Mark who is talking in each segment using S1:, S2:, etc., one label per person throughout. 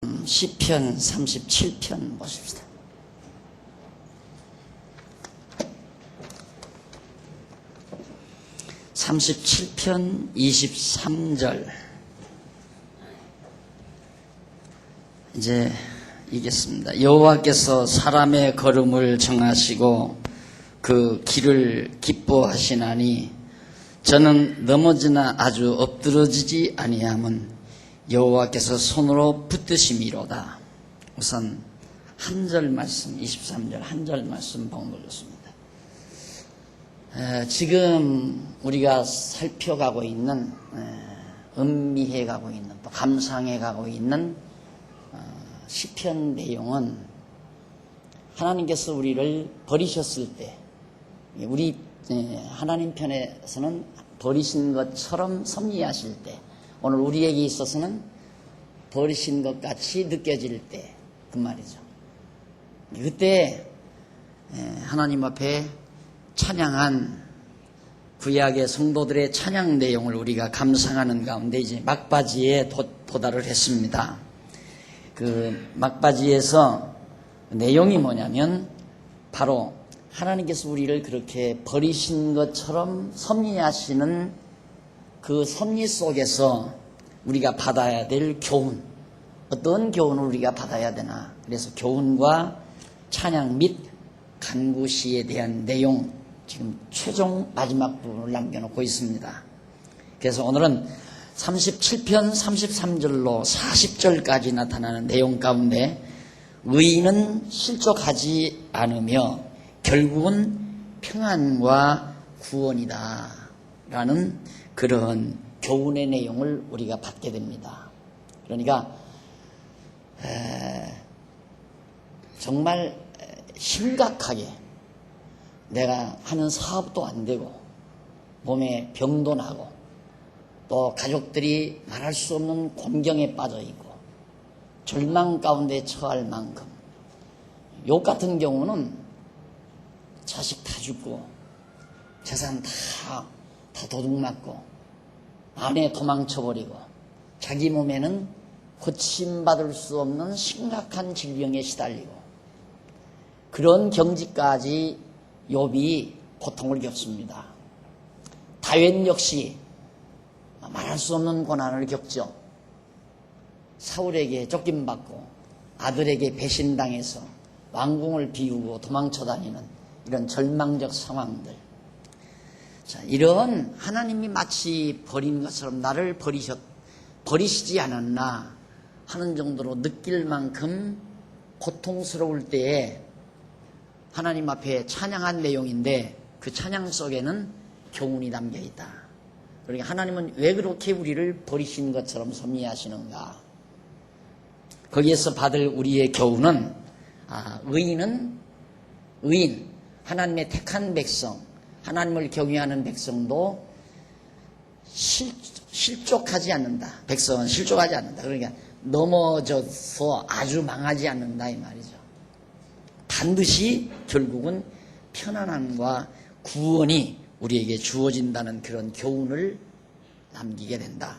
S1: 시편 37편 보십시다. (37편) 23절. 이제 읽겠습니다. 여호와께서 사람의 걸음을 정하시고 그 길을 기뻐하시나니 저는 넘어지나 아주 엎드러지지 아니함은 여호와께서 손으로 붙드심이로다. 우선 한 절 말씀, 23절 한 절 말씀 봉독했습니다. 지금 우리가 살펴가고 있는, 음미해 가고 있는, 또 감상해 가고 있는 시편 내용은 하나님께서 우리를 버리셨을 때, 우리 하나님 편에서는 버리신 것처럼 섭리하실 때, 오늘 우리에게 있어서는 버리신 것 같이 느껴질 때, 그 말이죠. 그때 하나님 앞에 찬양한 구약의 성도들의 찬양 내용을 우리가 감상하는 가운데 이제 막바지에 도달을 했습니다. 그 막바지에서 내용이 뭐냐면 바로 하나님께서 우리를 그렇게 버리신 것처럼 섭리하시는 그 섭리 속에서 우리가 받아야 될 교훈, 어떤 교훈을 우리가 받아야 되나. 그래서 교훈과 찬양 및 간구시에 대한 내용, 지금 최종 마지막 부분을 남겨놓고 있습니다. 그래서 오늘은 37편 33절로 40절까지 나타나는 내용 가운데 의인은 실족하지 않으며 결국은 평안과 구원이다 라는 그런 교훈의 내용을 우리가 받게 됩니다. 그러니까 정말 심각하게 내가 하는 사업도 안 되고 몸에 병도 나고 또 가족들이 말할 수 없는 곤경에 빠져 있고 절망 가운데 처할 만큼, 욕 같은 경우는 자식 다 죽고 재산 다 도둑맞고 아내 도망쳐버리고 자기 몸에는 고침받을 수 없는 심각한 질병에 시달리고 그런 경지까지 욥이 고통을 겪습니다. 다윗 역시 말할 수 없는 고난을 겪죠. 사울에게 쫓김받고 아들에게 배신당해서 왕궁을 비우고 도망쳐 다니는 이런 절망적 상황들. 자, 이런 하나님이 마치 버린 것처럼 나를 버리시지 않았나 하는 정도로 느낄 만큼 고통스러울 때에 하나님 앞에 찬양한 내용인데 그 찬양 속에는 교훈이 담겨 있다. 그러니까 하나님은 왜 그렇게 우리를 버리신 것처럼 섭리하시는가. 거기에서 받을 우리의 교훈은 의인, 하나님의 택한 백성, 하나님을 경외하는 백성도 실족하지 않는다. 백성은 실족하지 않는다. 그러니까 넘어져서 아주 망하지 않는다 이 말이죠. 반드시 결국은 편안함과 구원이 우리에게 주어진다는 그런 교훈을 남기게 된다.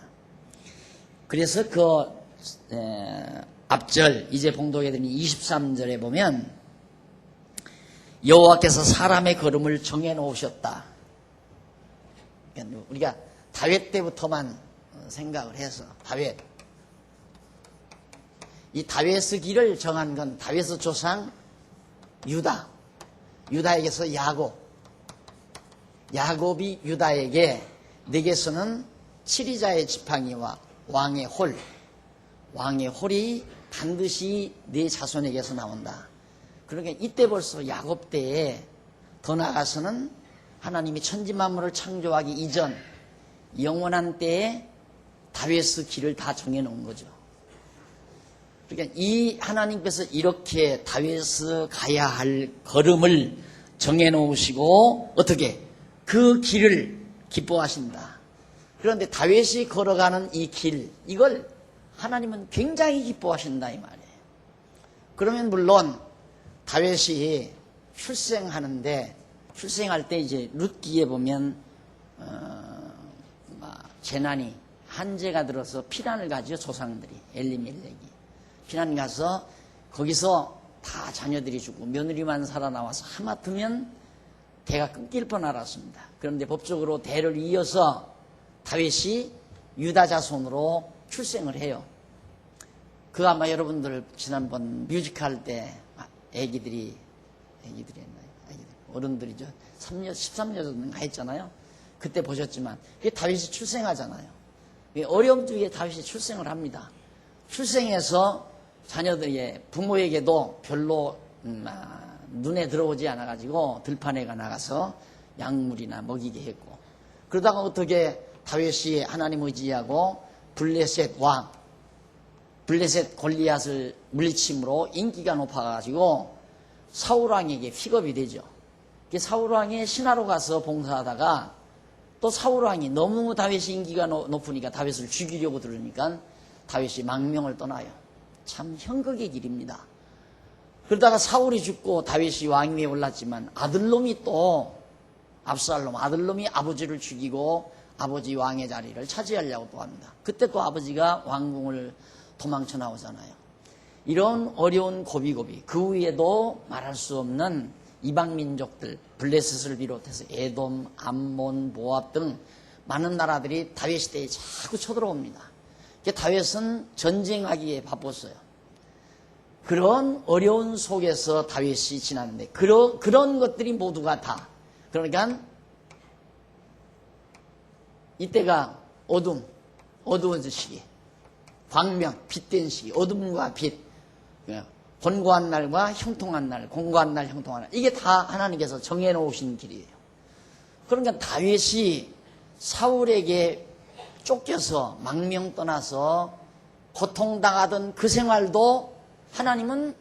S1: 그래서 그 앞절 이제 봉독해 드린 23절에 보면 여호와께서 사람의 걸음을 정해 놓으셨다. 우리가 다윗 때부터만 생각을 해서 이 다윗의 길을 정한 건 다윗의 조상 유다에게서 야곱이 유다에게 내게서는 7위자의 지팡이와 왕의 홀이 반드시 네 자손에게서 나온다. 그러니까 이때 벌써 야곱 때에 더 나아가서는 하나님이 천지만물을 창조하기 이전 영원한 때에 다윗의 길을 다 정해놓은 거죠. 그러니까 이 하나님께서 이렇게 다윗이 가야 할 걸음을 정해놓으시고 어떻게 그 길을 기뻐하신다. 그런데 다윗이 걸어가는 이 길, 이걸 하나님은 굉장히 기뻐하신다 이 말이에요. 그러면 물론 다윗이 출생할 때 이제 룻기에 보면 재난이 한재가 들어서 피난을 가죠. 조상들이 엘리멜렉이. 피난 가서 거기서 다 자녀들이 죽고 며느리만 살아나와서 하마터면 대가 끊길 뻔 알았습니다. 그런데 법적으로 대를 이어서 다윗이 유다 자손으로 출생을 해요. 그 아마 여러분들 지난번 뮤지컬 할 때 애기들이 했나요? 어른들이죠. 13년 정도 했잖아요. 그때 보셨지만 다윗이 출생하잖아요. 어려움중에 다윗이 출생을 합니다. 출생해서 자녀들이 부모에게도 별로 눈에 들어오지 않아가지고 들판에가 나가서 약물이나 먹이게 했고, 그러다가 어떻게 다윗이 하나님 의지하고 블레셋 골리앗을 물리침으로 인기가 높아가지고 사울왕에게 픽업이 되죠. 사울왕의 신하로 가서 봉사하다가 또 사울왕이 너무 다윗이 인기가 높으니까 다윗을 죽이려고 들으니까 다윗이 망명을 떠나요. 참 현극의 길입니다. 그러다가 사울이 죽고 다윗이 왕위에 올랐지만 아들놈이 또 압살롬 아들놈이 아버지를 죽이고 아버지 왕의 자리를 차지하려고 또 합니다. 그때 또 아버지가 왕궁을 도망쳐 나오잖아요. 이런 어려운 고비고비, 그 위에도 말할 수 없는 이방 민족들, 블레셋을 비롯해서 에돔, 암몬, 모압 등 많은 나라들이 다윗 시대에 자꾸 쳐들어옵니다. 다윗은 전쟁하기에 바빴어요. 그런 어려운 속에서 다윗이 지났는데 그런 것들이 모두가 다, 그러니까 이때가 어두운 시기, 광명, 빛된 시기, 어둠과 빛, 권고한 날과 형통한 날, 공고한 날, 형통한 날, 이게 다 하나님께서 정해놓으신 길이에요. 그러니까 다윗이 사울에게 쫓겨서 망명 떠나서 고통당하던 그 생활도 하나님은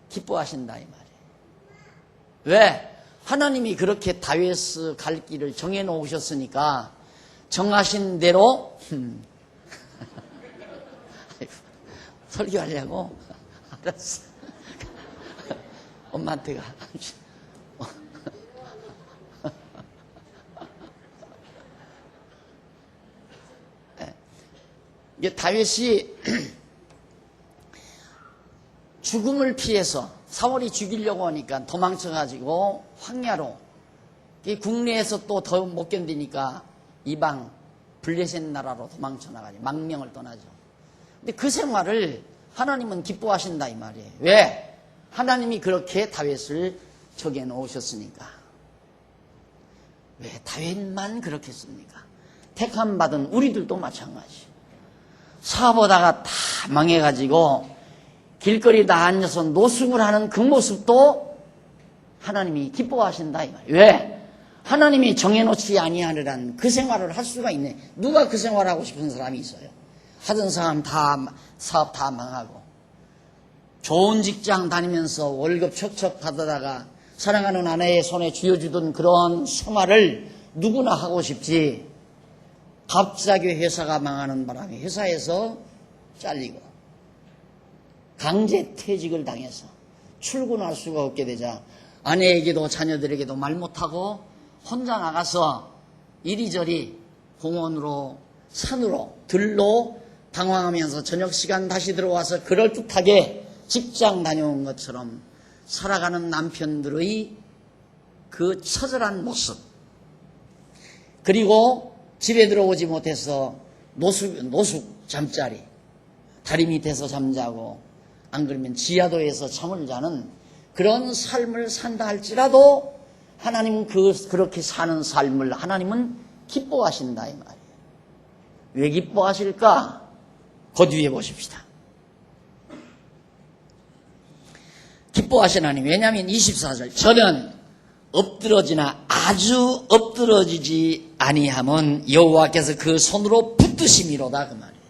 S1: 기뻐하신다 이 말이에요. 왜? 하나님이 그렇게 다윗 갈 길을 정해놓으셨으니까 정하신 대로 설교하려고? 알았어. 엄마한테 가. 이게 다윗이 죽음을 피해서 사울이 죽이려고 하니까 도망쳐가지고 황야로, 국내에서 또 더 못 견디니까 이방 블레셋 나라로 도망쳐 나가지고 망명을 떠나죠. 근데 그 생활을 하나님은 기뻐하신다 이 말이에요. 왜? 하나님이 그렇게 다윗을 정해 놓으셨으니까. 왜 다윗만 그렇게 했습니까? 택함 받은 우리들도 마찬가지. 사보다가 다 망해가지고 길거리 다 앉아서 노숙을 하는 그 모습도 하나님이 기뻐하신다 이 말이에요. 왜? 하나님이 정해놓지 아니하리란 그 생활을 할 수가 있네. 누가 그 생활하고 싶은 사람이 있어요? 하던 사람 다 사업 다 망하고 좋은 직장 다니면서 월급 척척 받아다가 사랑하는 아내의 손에 쥐어주던 그런 생활을 누구나 하고 싶지. 갑자기 회사가 망하는 바람에 회사에서 잘리고 강제 퇴직을 당해서 출근할 수가 없게 되자 아내에게도 자녀들에게도 말 못하고 혼자 나가서 이리저리 공원으로 산으로 들로 방황하면서 저녁 시간 다시 들어와서 그럴듯하게 직장 다녀온 것처럼 살아가는 남편들의 그 처절한 모습, 그리고 집에 들어오지 못해서 노숙 잠자리, 다리 밑에서 잠자고 안 그러면 지하도에서 잠을 자는 그런 삶을 산다 할지라도 하나님은 그렇게 사는 삶을 하나님은 기뻐하신다 이 말이에요. 왜 기뻐하실까? 그 뒤에 보십시다. 기뻐하신 하나님. 왜냐하면 24절 저는 엎드러지나 아주 엎드러지지 아니함은 여호와께서 그 손으로 붙드심이로다 그 말이에요.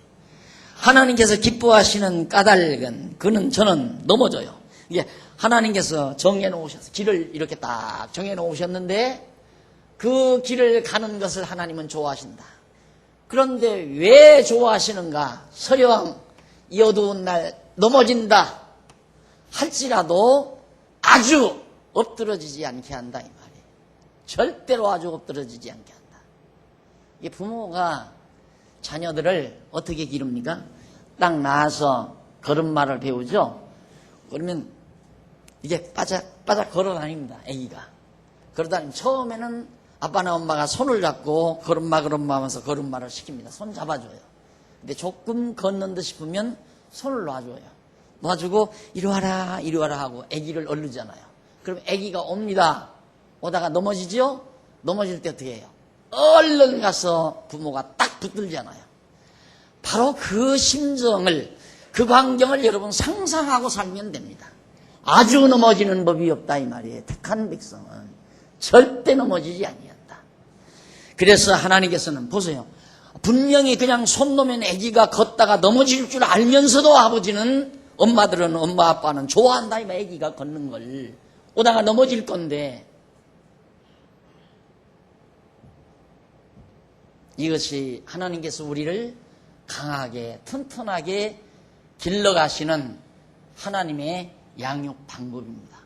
S1: 하나님께서 기뻐하시는 까닭은 저는 넘어져요. 이게 하나님께서 정해놓으셔서 길을 이렇게 딱 정해놓으셨는데 그 길을 가는 것을 하나님은 좋아하신다. 그런데 왜 좋아하시는가? 서령 이 어두운 날 넘어진다 할지라도 아주 엎드러지지 않게 한다 이 말이에요. 절대로 아주 엎드러지지 않게 한다. 이게 부모가 자녀들을 어떻게 기릅니까? 딱 낳아서 걸음마를 배우죠. 그러면 이게 바짝바짝 걸어 다닙니다. 아기가. 그러다니 처음에는 아빠나 엄마가 손을 잡고 걸음마 하면서 걸음마를 시킵니다. 손 잡아줘요. 근데 조금 걷는 듯 싶으면 손을 놔줘요. 놔주고 이리 와라 하고 아기를 얼르잖아요. 그럼 아기가 옵니다. 오다가 넘어지죠? 넘어질 때 어떻게 해요? 얼른 가서 부모가 딱 붙들잖아요. 바로 그 심정을, 그 광경을 여러분 상상하고 살면 됩니다. 아주 넘어지는 법이 없다 이 말이에요. 택한 백성은 절대 넘어지지 아니한다. 그래서 하나님께서는 보세요. 분명히 그냥 손 놓으면 아기가 걷다가 넘어질 줄 알면서도 아버지는, 엄마들은, 엄마 아빠는 좋아한다 이 말이에요. 아기가 걷는 걸. 오다가 넘어질 건데, 이것이 하나님께서 우리를 강하게 튼튼하게 길러가시는 하나님의 양육 방법입니다.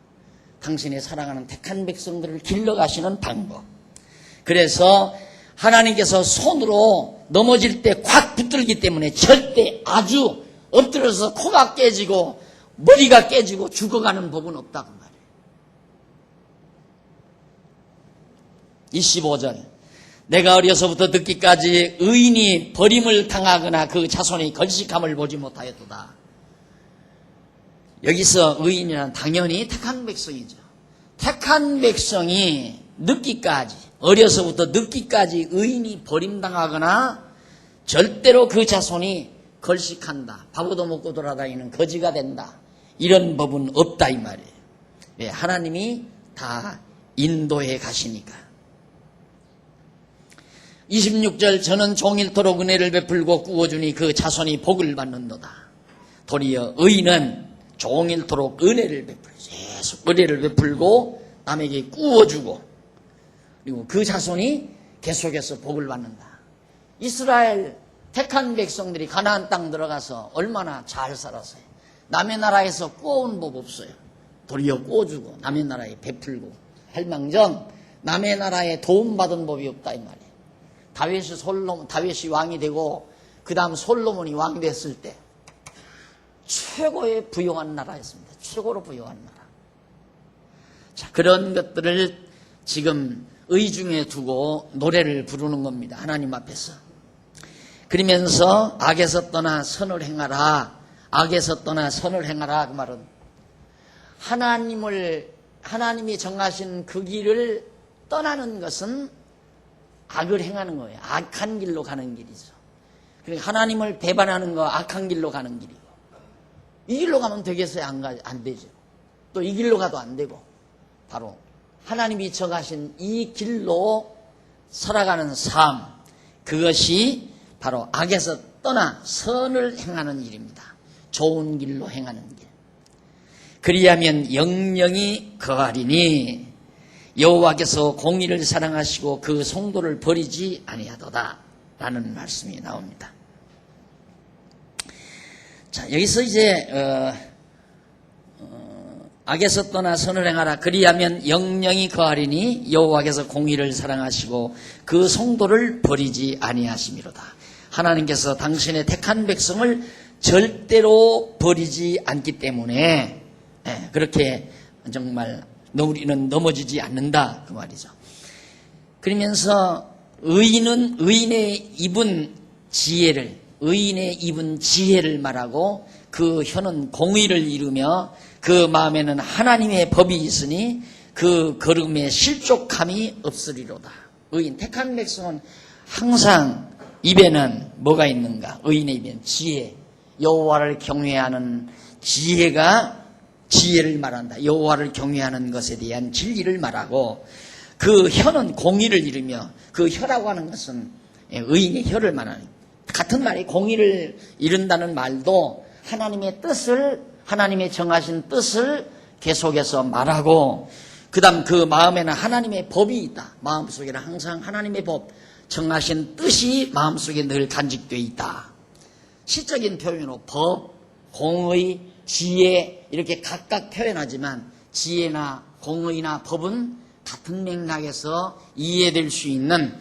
S1: 당신의 사랑하는 택한 백성들을 길러가시는 방법. 그래서 하나님께서 손으로 넘어질 때 콱 붙들기 때문에 절대 아주 엎드려서 코가 깨지고 머리가 깨지고 죽어가는 법은 없다고 말해요. 25절. 내가 어려서부터 듣기까지 의인이 버림을 당하거나 그 자손이 걸식함을 보지 못하였도다. 여기서 의인이란 당연히 택한 백성이죠. 택한 백성이 늦기까지, 어려서부터 늦기까지 의인이 버림당하거나 절대로 그 자손이 걸식한다. 밥도 먹고 돌아다니는 거지가 된다. 이런 법은 없다 이 말이에요. 네, 하나님이 다 인도해 가시니까. 26절. 저는 종일토록 은혜를 베풀고 꾸어주니 그 자손이 복을 받는도다. 도리어 의인은 종일토록 은혜를 베풀고 계속 은혜를 베풀고 남에게 꾸어주고 그리고 그 자손이 계속해서 복을 받는다. 이스라엘 택한 백성들이 가나안 땅 들어가서 얼마나 잘 살았어요. 남의 나라에서 꾸어온 법 없어요. 도리어 꾸어주고 남의 나라에 베풀고 할망정 남의 나라에 도움받은 법이 없다 이 말이에요. 다윗이 왕이 되고 그 다음 솔로몬이 왕이 됐을 때 최고의 부유한 나라였습니다. 최고로 부유한 나라. 자, 그런 것들을 지금 의중에 두고 노래를 부르는 겁니다. 하나님 앞에서. 그러면서 악에서 떠나 선을 행하라. 악에서 떠나 선을 행하라. 그 말은 하나님이 정하신 그 길을 떠나는 것은 악을 행하는 거예요. 악한 길로 가는 길이죠. 그러니까 하나님을 배반하는 거 악한 길로 가는 길이고, 이 길로 가면 되겠어요? 안 되죠. 또 이 길로 가도 안 되고, 바로 하나님이 정하신 이 길로 살아가는 삶, 그것이 바로 악에서 떠나 선을 행하는 일입니다. 좋은 길로 행하는 길. 그리하면 영영이 거하리니 여호와께서 공의를 사랑하시고 그 성도를 버리지 아니하도다 라는 말씀이 나옵니다. 자, 여기서 이제 악에서 떠나 선을 행하라. 그리하면 영영이 거하리니 여호와께서 공의를 사랑하시고 그 성도를 버리지 아니하심이로다. 하나님께서 당신의 택한 백성을 절대로 버리지 않기 때문에 그렇게 정말 우리는 넘어지지 않는다 그 말이죠. 그러면서 의인의 입은 지혜를 말하고 그 혀는 공의를 이루며 그 마음에는 하나님의 법이 있으니 그 걸음에 실족함이 없으리로다. 의인, 택한 백성은 항상 입에는 뭐가 있는가? 의인의 입에는 지혜, 여호와를 경외하는 지혜를 말한다. 여호와를 경외하는 것에 대한 진리를 말하고 그 혀는 공의를 이루며 그 혀라고 하는 것은 의인의 혀를 말하는 같은 말이 공의를 이룬다는 말도 하나님의 정하신 뜻을 계속해서 말하고 그다음 그 마음에는 하나님의 법이 있다. 마음속에는 항상 하나님의 법, 정하신 뜻이 마음속에 늘 간직되어 있다. 시적인 표현으로 법, 공의, 지혜 이렇게 각각 표현하지만 지혜나 공의나 법은 같은 맥락에서 이해될 수 있는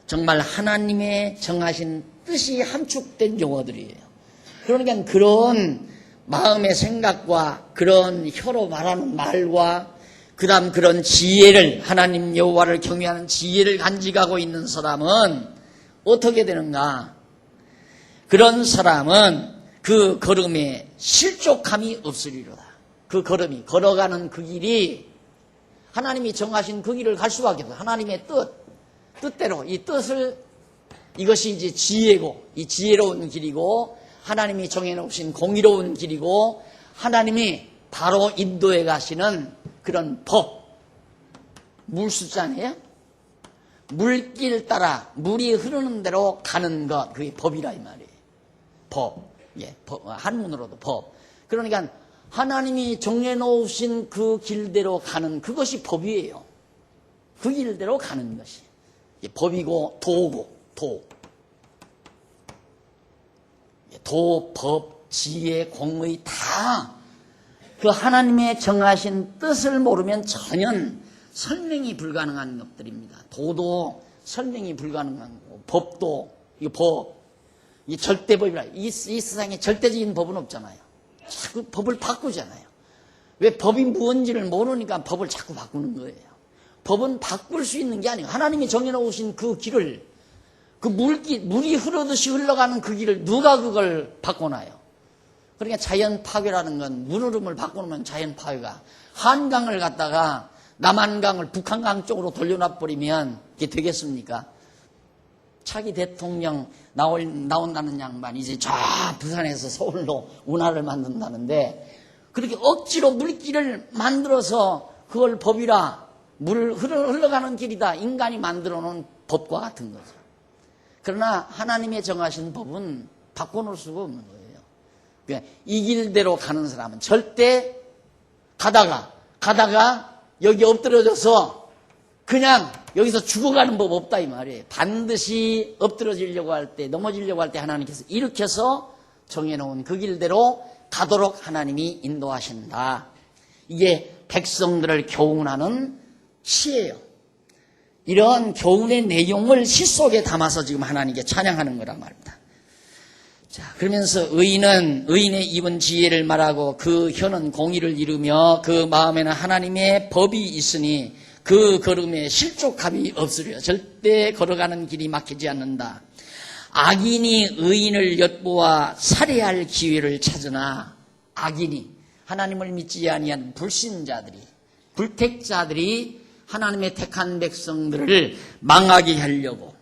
S1: 정말 하나님의 정하신 뜻이 함축된 용어들이에요. 그러니까 그런 마음의 생각과 그런 혀로 말하는 말과 그 다음 그런 지혜를, 하나님 여호와를 경외하는 지혜를 간직하고 있는 사람은 어떻게 되는가? 그런 사람은 그 걸음에 실족함이 없으리로다. 그 걸음이, 걸어가는 그 길이 하나님이 정하신 그 길을 갈 수밖에 없어요. 하나님의 뜻대로 이 뜻을, 이것이 이제 지혜고, 이 지혜로운 길이고, 하나님이 정해놓으신 공의로운 길이고, 하나님이 바로 인도해 가시는 그런 법. 물수잖아요. 물길 따라 물이 흐르는 대로 가는 것, 그게 법이라 이 말이에요. 법. 예, 한문으로도 법. 그러니까 하나님이 정해놓으신 그 길대로 가는 그것이 법이에요. 그 길대로 가는 것이 법이고 도고, 도, 법, 지혜, 공의 다 그 하나님의 정하신 뜻을 모르면 전혀 설명이 불가능한 것들입니다. 도도 설명이 불가능한 거고, 법도, 이 법, 이 절대법이라, 이 세상에 절대적인 법은 없잖아요. 자꾸 법을 바꾸잖아요. 왜 법이 무언지를 모르니까 법을 자꾸 바꾸는 거예요. 법은 바꿀 수 있는 게 아니고 하나님이 정해놓으신 그 길을, 그 물이 흐르듯이 흘러가는 그 길을 누가 그걸 바꿔놔요. 그러니까 자연 파괴라는 건 물 흐름을 바꿔놓으면 자연 파괴가, 한강을 갖다가 남한강을 북한강 쪽으로 돌려놔버리면 이게 되겠습니까? 차기 대통령 나온다는 양반 이제 저 부산에서 서울로 운하를 만든다는데, 그렇게 억지로 물길을 만들어서 그걸 법이라, 물 흘러가는 길이다, 인간이 만들어 놓은 법과 같은 거죠. 그러나 하나님의 정하신 법은 바꿔놓을 수가 없는 거예요. 그러니까 이 길대로 가는 사람은 절대 가다가 여기 엎드려져서 그냥 여기서 죽어가는 법 없다 이 말이에요. 반드시 엎드러지려고 할 때, 넘어지려고 할 때 하나님께서 일으켜서 정해놓은 그 길대로 가도록 하나님이 인도하신다. 이게 백성들을 교훈하는 시예요. 이런 교훈의 내용을 시 속에 담아서 지금 하나님께 찬양하는 거란 말입니다. 자, 그러면서 의인의 입은 지혜를 말하고 그 혀는 공의를 이루며 그 마음에는 하나님의 법이 있으니 그 걸음에 실족함이 없으려. 절대 걸어가는 길이 막히지 않는다. 악인이 의인을 엿보아 살해할 기회를 찾으나, 악인이, 하나님을 믿지 아니한 불신자들이, 불택자들이 하나님의 택한 백성들을 망하게 하려고,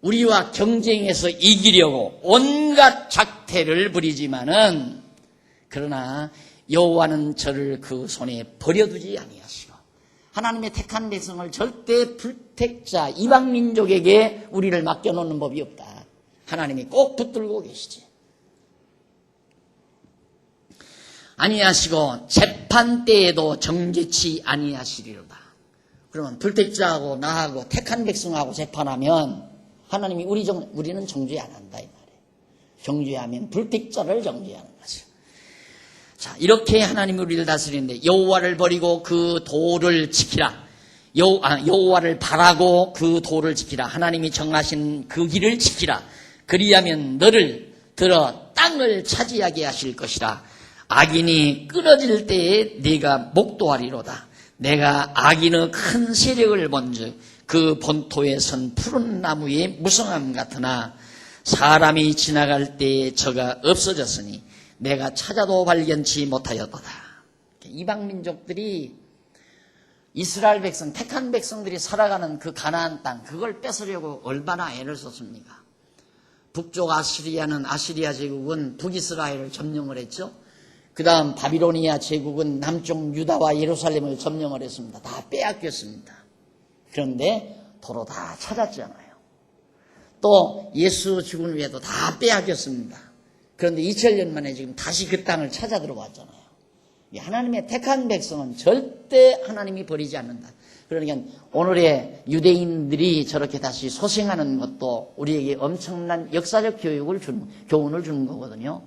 S1: 우리와 경쟁해서 이기려고 온갖 작태를 부리지만은, 그러나 여호와는 저를 그 손에 버려두지 아니하시고, 하나님의 택한 백성을 절대 불택자, 이방 민족에게 우리를 맡겨놓는 법이 없다. 하나님이 꼭 붙들고 계시지. 아니하시고 재판 때에도 정죄치 아니하시리로다. 그러면 불택자하고 나하고 택한 백성하고 재판하면 하나님이 우리는 정죄 안 한다 이 말이에요. 정죄하면 불택자를 정죄하는 거죠. 자, 이렇게 하나님이 우리를 다스리는데, 여호와를 버리고 그 도를 지키라. 여호와를 바라고 그 도를 지키라. 하나님이 정하신 그 길을 지키라. 그리하면 너를 들어 땅을 차지하게 하실 것이라. 악인이 끊어질 때에 네가 목도하리로다. 내가 악인의 큰 세력을 본즉 그 본토에 선 푸른 나무의 무성함 같으나 사람이 지나갈 때에 저가 없어졌으니 내가 찾아도 발견치 못하였도다. 이방 민족들이, 이스라엘 백성, 택한 백성들이 살아가는 그 가나안 땅, 그걸 뺏으려고 얼마나 애를 썼습니까? 북쪽 아시리아 제국은 북이스라엘을 점령을 했죠. 그 다음 바비로니아 제국은 남쪽 유다와 예루살렘을 점령을 했습니다. 다 빼앗겼습니다. 그런데 도로 다 찾았잖아요. 또 예수 죽은 후에도 다 빼앗겼습니다. 그런데 2000년 만에 지금 다시 그 땅을 찾아 들어왔잖아요. 하나님의 택한 백성은 절대 하나님이 버리지 않는다. 그러니까 오늘의 유대인들이 저렇게 다시 소생하는 것도 우리에게 엄청난 역사적 교훈을 주는 거거든요.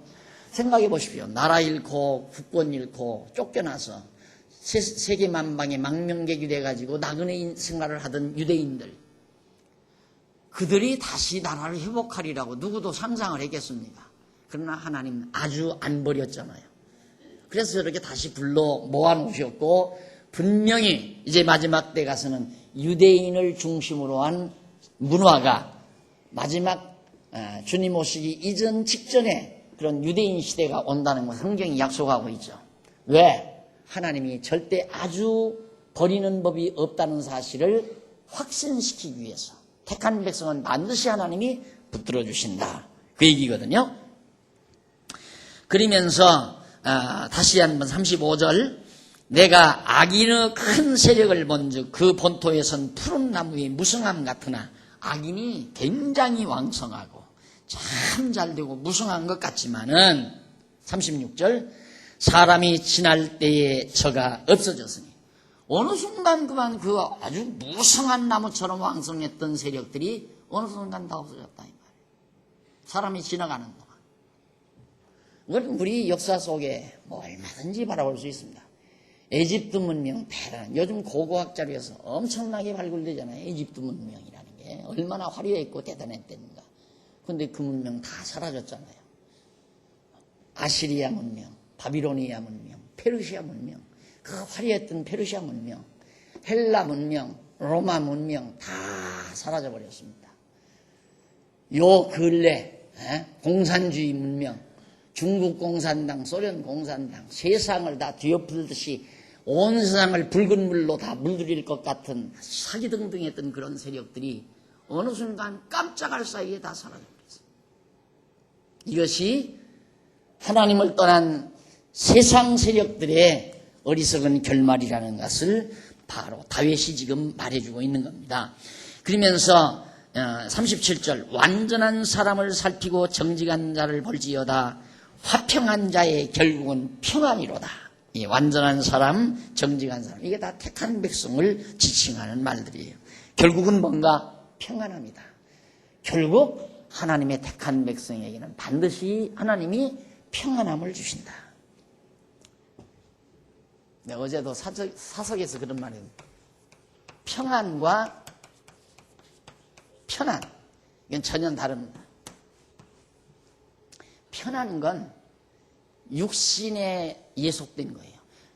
S1: 생각해 보십시오. 나라 잃고 국권 잃고 쫓겨나서 세계 만방에 망명객이 돼가지고 나그네 생활을 하던 유대인들, 그들이 다시 나라를 회복하리라고 누구도 상상을 했겠습니까? 그러나 하나님 아주 안 버렸잖아요. 그래서 저렇게 다시 불러 모아놓으셨고, 분명히 이제 마지막 때 가서는 유대인을 중심으로 한 문화가 마지막 주님 오시기 이전 직전에 그런 유대인 시대가 온다는 걸 성경이 약속하고 있죠. 왜? 하나님이 절대 아주 버리는 법이 없다는 사실을 확신시키기 위해서 택한 백성은 반드시 하나님이 붙들어 주신다. 그 얘기거든요. 그러면서 다시 한번 35절, 내가 악인의 큰 세력을 본즉 그 본토에선 푸른 나무의 무성함 같으나, 악인이 굉장히 왕성하고 참 잘되고 무성한 것 같지만은 36절, 사람이 지날 때에 저가 없어졌으니, 어느 순간 그만 그 아주 무성한 나무처럼 왕성했던 세력들이 어느 순간 다 없어졌다 이 말이에요. 사람이 지나가는 동안. 이건 우리 역사 속에 뭐 얼마든지 바라볼 수 있습니다. 에집트 문명 대단한, 요즘 고고학자료에서 엄청나게 발굴되잖아요. 에집트 문명이라는 게 얼마나 화려했고 대단했던가. 그런데 그 문명 다 사라졌잖아요. 아시리아 문명, 바비로니아 문명, 페르시아 문명, 그 화려했던 페르시아 문명, 헬라 문명, 로마 문명 다 사라져버렸습니다. 요 근래 공산주의 문명, 중국 공산당, 소련 공산당, 세상을 다 뒤엎을듯이 온 세상을 붉은 물로 다 물들일 것 같은 사기등등했던 그런 세력들이 어느 순간 깜짝할 사이에 다 사라져버렸어요. 이것이 하나님을 떠난 세상 세력들의 어리석은 결말이라는 것을 바로 다윗이 지금 말해주고 있는 겁니다. 그러면서 37절, 완전한 사람을 살피고 정직한 자를 볼지어다 화평한 자의 결국은 평안이로다. 이 완전한 사람, 정직한 사람, 이게 다 택한 백성을 지칭하는 말들이에요. 결국은 뭔가 평안합니다. 결국 하나님의 택한 백성에게는 반드시 하나님이 평안함을 주신다. 네, 어제도 사석에서 그런 말이에요. 평안과 편안, 이건 전혀 다릅니다. 편한 건 육신에 예속된 거예요.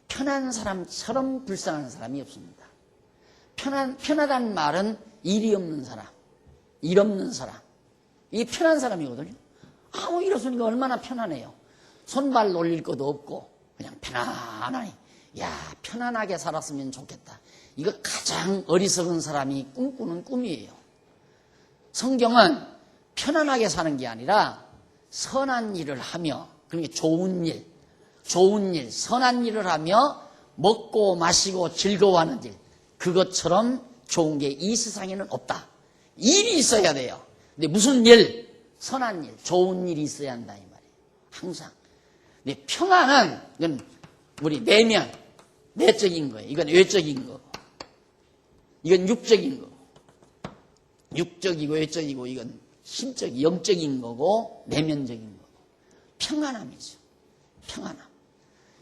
S1: 편한 사람처럼 불쌍한 사람이 없습니다. 편하다는 말은 일이 없는 사람, 일 없는 사람, 이게 편한 사람이거든요. 아무 일 없으니까 얼마나 편하네요. 손발 놀릴 것도 없고 그냥 편안하니, 야, 편안하게 살았으면 좋겠다. 이거 가장 어리석은 사람이 꿈꾸는 꿈이에요. 성경은 편안하게 사는 게 아니라 선한 일을 하며, 그러니까 좋은 일, 선한 일을 하며 먹고 마시고 즐거워하는 일, 그것처럼 좋은 게 이 세상에는 없다. 일이 있어야 돼요. 근데 무슨 일? 선한 일, 좋은 일이 있어야 한다 이 말이에요. 항상. 근데 평안은 이건 우리 내적인 거예요. 이건 외적인 거. 이건 육적인 거. 육적이고 외적이고 이건 심적, 영적인 거고 내면적인 거고. 평안함이죠. 평안함.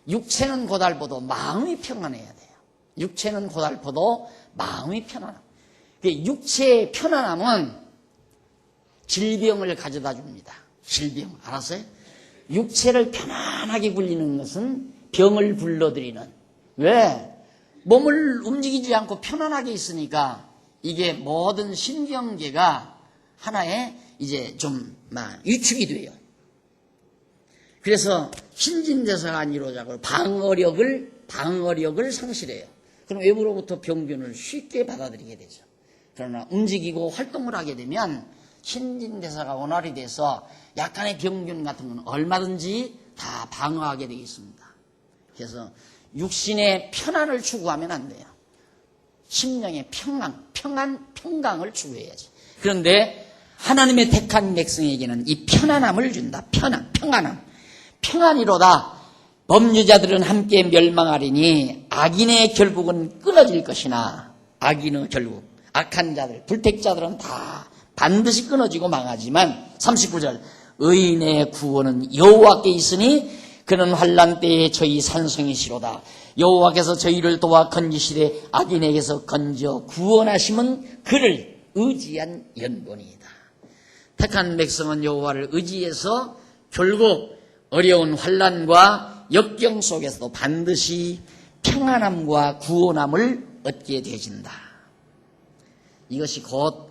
S1: 육체는 고달퍼도 마음이 평안해야 돼요. 육체는 고달퍼도 마음이 편안함. 육체의 편안함은 질병을 가져다 줍니다. 질병. 알았어요? 육체를 편안하게 굴리는 것은 병을 불러들이는. 왜? 몸을 움직이지 않고 편안하게 있으니까 이게 모든 신경계가 하나의 이제 좀 위축이 돼요. 그래서 신진대사가 안 이루어지고 방어력을 상실해요. 그럼 외부로부터 병균을 쉽게 받아들이게 되죠. 그러나 움직이고 활동을 하게 되면 신진대사가 원활히 돼서 약간의 병균 같은 건 얼마든지 다 방어하게 되겠습니다. 그래서 육신의 편안을 추구하면 안 돼요. 심령의 평강을 추구해야지. 그런데 하나님의 택한 백성에게는 이 편안함을 준다. 평안함. 평안이로다. 법류자들은 함께 멸망하리니 악인의 결국은 끊어질 것이나, 악인의 결국, 악한 자들, 불택자들은 다 반드시 끊어지고 망하지만 39절, 의인의 구원은 여호와께 있으니 그는 환난 때에 저희 산성이시로다. 여호와께서 저희를 도와 건지시되 악인에게서 건져 구원하심은 그를 의지한 연본이다. 택한 백성은 여호와를 의지해서 결국 어려운 환난과 역경 속에서도 반드시 평안함과 구원함을 얻게 되어진다. 이것이 곧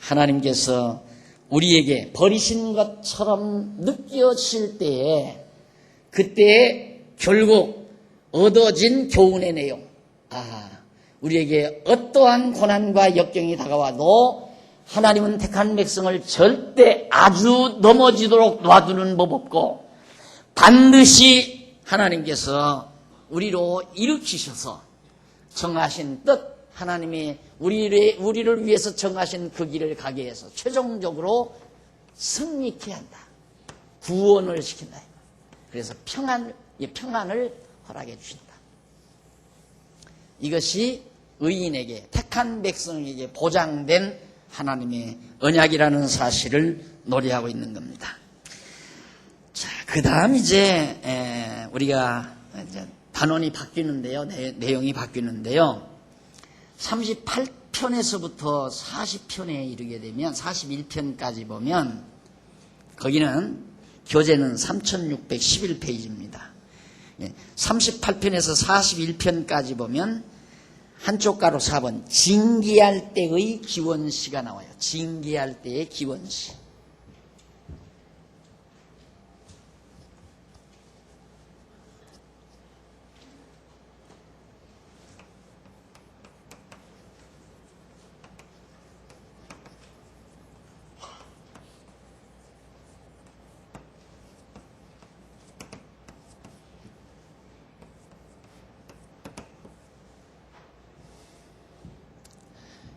S1: 하나님께서 우리에게 버리신 것처럼 느껴질 때에 그때에 결국 얻어진 교훈의 내용. 우리에게 어떠한 고난과 역경이 다가와도 하나님은 택한 백성을 절대 아주 넘어지도록 놔두는 법 없고 반드시 하나님께서 우리로 일으키셔서 정하신 뜻, 하나님이 우리를 위해서 정하신 그 길을 가게 해서 최종적으로 승리케 한다. 구원을 시킨다. 그래서 평안을 허락해 주신다. 이것이 의인에게, 택한 백성에게 보장된 하나님의 언약이라는 사실을 노래하고 있는 겁니다. 자, 그 다음 이제 우리가 이제 단원이 바뀌는데요. 내용이 바뀌는데요. 38편에서부터 40편에 이르게 되면 41편까지 보면 거기는 교재는 3611페이지입니다. 38편에서 41편까지 보면 한쪽 가로 4번 징계할 때의 기원시가 나와요. 징계할 때의 기원시.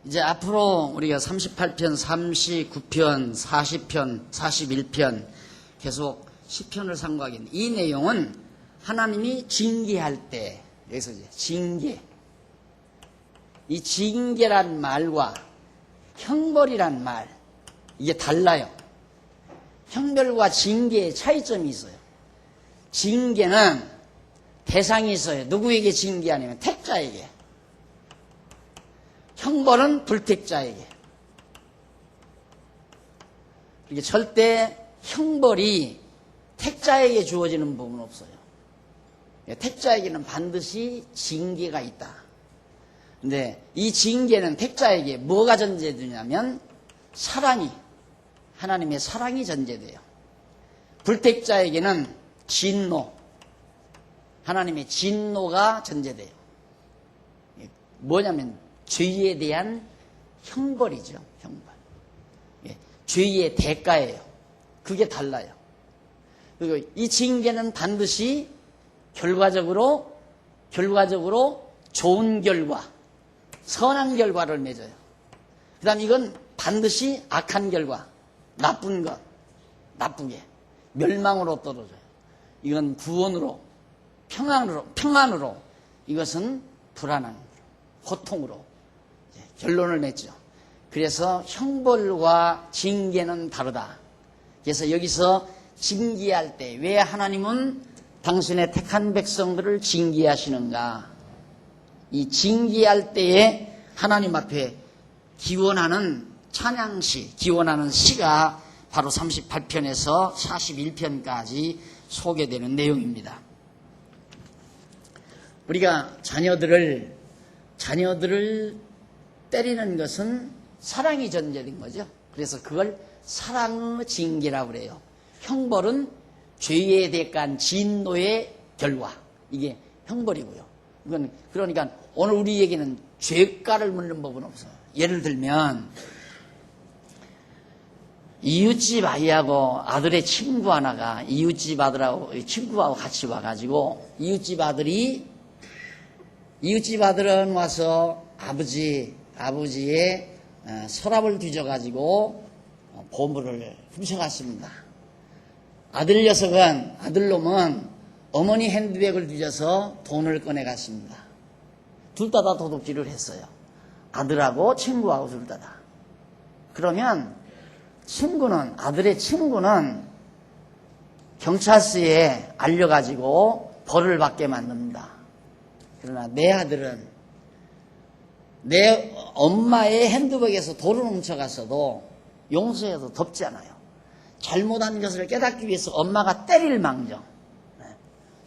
S1: 이제 앞으로 우리가 38편, 39편, 40편, 41편 계속 10편을 상고하겠는데 이 내용은 하나님이 징계할 때, 여기서 이제 징계. 이 징계란 말과 형벌이란 말, 이게 달라요. 형벌과 징계의 차이점이 있어요. 징계는 대상이 있어요. 누구에게 징계하냐면 택자에게. 형벌은 불택자에게. 이게 절대 형벌이 택자에게 주어지는 부분은 없어요. 택자에게는 반드시 징계가 있다. 근데 이 징계는 택자에게 뭐가 전제되냐면 사랑이, 하나님의 사랑이 전제돼요. 불택자에게는 진노, 하나님의 진노가 전제돼요. 뭐냐면 죄에 대한 형벌이죠. 형벌. 죄의 대가예요. 그게 달라요. 그리고 이 징계는 반드시 결과적으로 좋은 결과, 선한 결과를 맺어요. 그 다음 이건 반드시 악한 결과, 나쁜 것, 나쁘게, 멸망으로 떨어져요. 이건 구원으로, 평안으로, 이것은 불안한, 고통으로 결론을 맺죠. 그래서 형벌과 징계는 다르다. 그래서 여기서 징계할 때 왜 하나님은 당신의 택한 백성들을 징계하시는가? 이 징계할 때에 하나님 앞에 기원하는 찬양시, 기원하는 시가 바로 38편에서 41편까지 소개되는 내용입니다. 우리가 자녀들을 때리는 것은 사랑이 전제된 거죠. 그래서 그걸 사랑의 징계라고 그래요. 형벌은 죄에 대한 진노의 결과. 이게 형벌이고요. 이건 그러니까 오늘 우리에게는 죄가를 묻는 법은 없어요. 예를 들면 이웃집 아이하고 아들의 친구 하나가 이웃집 아들하고 친구하고 같이 와가지고 이웃집 아들은 와서 아버지의 서랍을 뒤져가지고 보물을 훔쳐갔습니다. 아들놈은 어머니 핸드백을 뒤져서 돈을 꺼내갔습니다. 둘 다 도둑질을 했어요. 아들하고 친구하고 둘 다. 그러면 아들의 친구는 경찰서에 알려가지고 벌을 받게 만듭니다. 그러나 내 아들은 내 엄마의 핸드백에서 돈을 훔쳐갔어도 용서해도 덮지 않아요. 잘못한 것을 깨닫기 위해서 엄마가 때릴 망정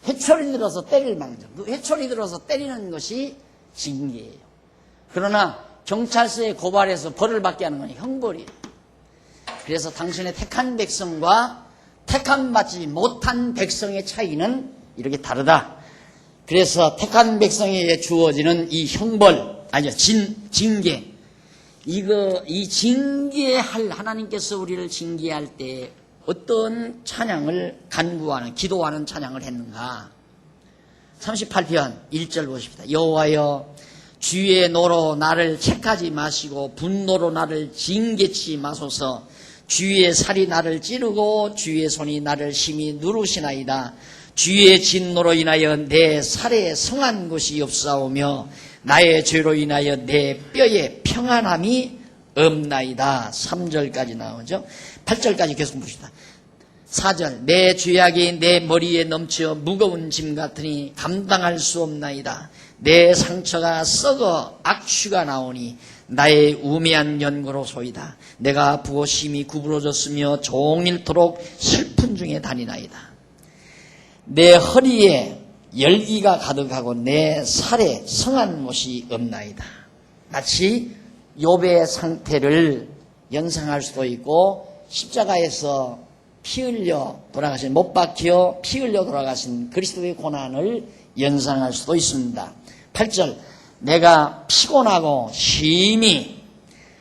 S1: 회초리 들어서 때릴 망정. 그 회초리 들어서 때리는 것이 징계예요. 그러나 경찰서에 고발해서 벌을 받게 하는 건 형벌이에요. 그래서 당신의 택한 백성과 택함 받지 못한 백성의 차이는 이렇게 다르다. 그래서 택한 백성에게 주어지는 이 형벌, 징계. 이 징계할, 하나님께서 우리를 징계할 때 어떤 찬양을 간구하는, 기도하는 찬양을 했는가. 38편 1절 보십시다. 여호와여 주의 노로 나를 책하지 마시고 분노로 나를 징계치 마소서. 주의 살이 나를 찌르고 주의 손이 나를 심히 누르시나이다. 주의 진노로 인하여 내 살에 성한 것이 없사오며 나의 죄로 인하여 내 뼈에 평안함이 없나이다. 3절까지 나오죠. 8절까지 계속 봅시다. 4절 내 죄악이 내 머리에 넘쳐 무거운 짐 같으니 감당할 수 없나이다. 내 상처가 썩어 악취가 나오니 나의 우매한 연고로소이다. 내가 아프고 심히 구부러졌으며 종일토록 슬픈 중에 다니나이다. 내 허리에 열기가 가득하고 내 살에 성한 것이 없나이다. 마치 욥의 상태를 연상할 수도 있고 십자가에서 피 흘려 돌아가신, 못 박혀 피 흘려 돌아가신 그리스도의 고난을 연상할 수도 있습니다. 8절 내가 피곤하고 심히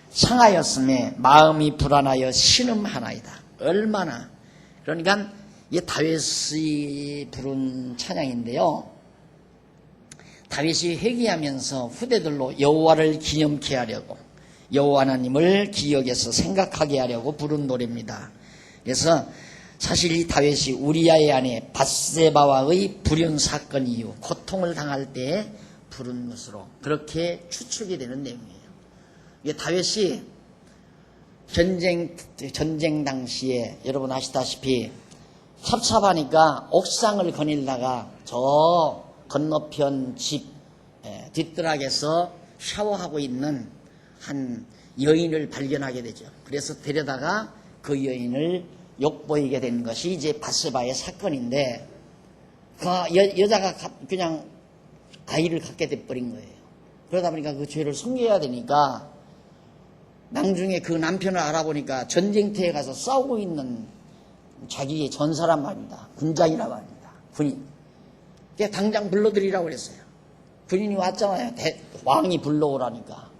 S1: 상하였음에 마음이 불안하여 신음하나이다. 얼마나, 그러니까 이게 다윗이 부른 찬양인데요. 다윗이 회개하면서 후대들로 여호와를 기념케 하려고, 여호와 하나님을 기억해서 생각하게 하려고 부른 노래입니다. 그래서 사실 이 다윗이 우리아의 아내 밧세바와의 불륜 사건 이후 고통을 당할 때 부른 것으로 그렇게 추측이 되는 내용이에요. 이게 다윗이 전쟁 당시에 여러분 아시다시피 섭섭하니까 옥상을 거닐다가 저 건너편 집 뒷뜰락에서 샤워하고 있는 한 여인을 발견하게 되죠. 그래서 데려다가 그 여인을 욕보이게 된 것이 이제 밧세바의 사건인데, 그 여자가 그냥 아이를 갖게 돼버린 거예요. 그러다 보니까 그 죄를 숨겨야 되니까 나중에 그 남편을 알아보니까 전쟁터에 가서 싸우고 있는 자기의 전사란 말입니다. 군장이란 말입니다. 군인. 그러니까 당장 불러들이라고 그랬어요. 군인이 왔잖아요. 왕이 불러오라니까.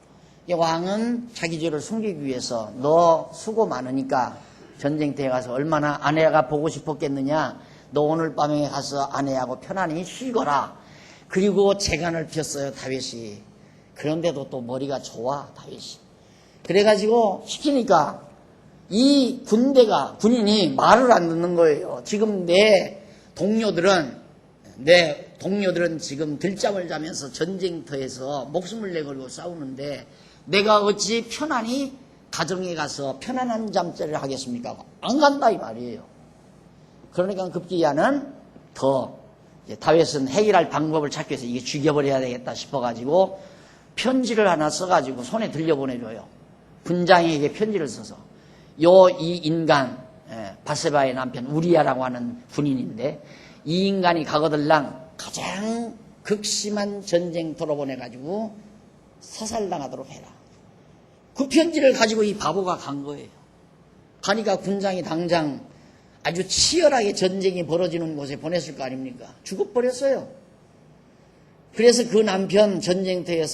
S1: 왕은 자기 죄를 숨기기 위해서 너 수고 많으니까 전쟁터에 가서 얼마나 아내가 보고 싶었겠느냐. 너 오늘 밤에 가서 아내하고 편안히 쉬거라. 그리고 재간을 폈어요, 다윗이. 그런데도 또 머리가 좋아, 다윗이. 그래가지고 시키니까 이 군인이 말을 안 듣는 거예요. 지금 내 동료들은 지금 들잠을 자면서 전쟁터에서 목숨을 내걸고 싸우는데 내가 어찌 편안히 가정에 가서 편안한 잠자리를 하겠습니까? 안 간다 이 말이에요. 그러니까 급기야는 더 다윗은 해결할 방법을 찾기 위해서 이게 죽여버려야 되겠다 싶어가지고 편지를 하나 써가지고 손에 들려보내줘요. 군장에게 편지를 써서 이 인간 밧세바의 남편 우리아라고 하는 군인인데 이 인간이 가거들랑 가장 극심한 전쟁터로 보내가지고 사살당하도록 해라. 그 편지를 가지고 이 바보가 간 거예요. 가니까 군장이 당장 아주 치열하게 전쟁이 벌어지는 곳에 보냈을 거 아닙니까? 죽어버렸어요. 그래서 그 남편 전쟁터에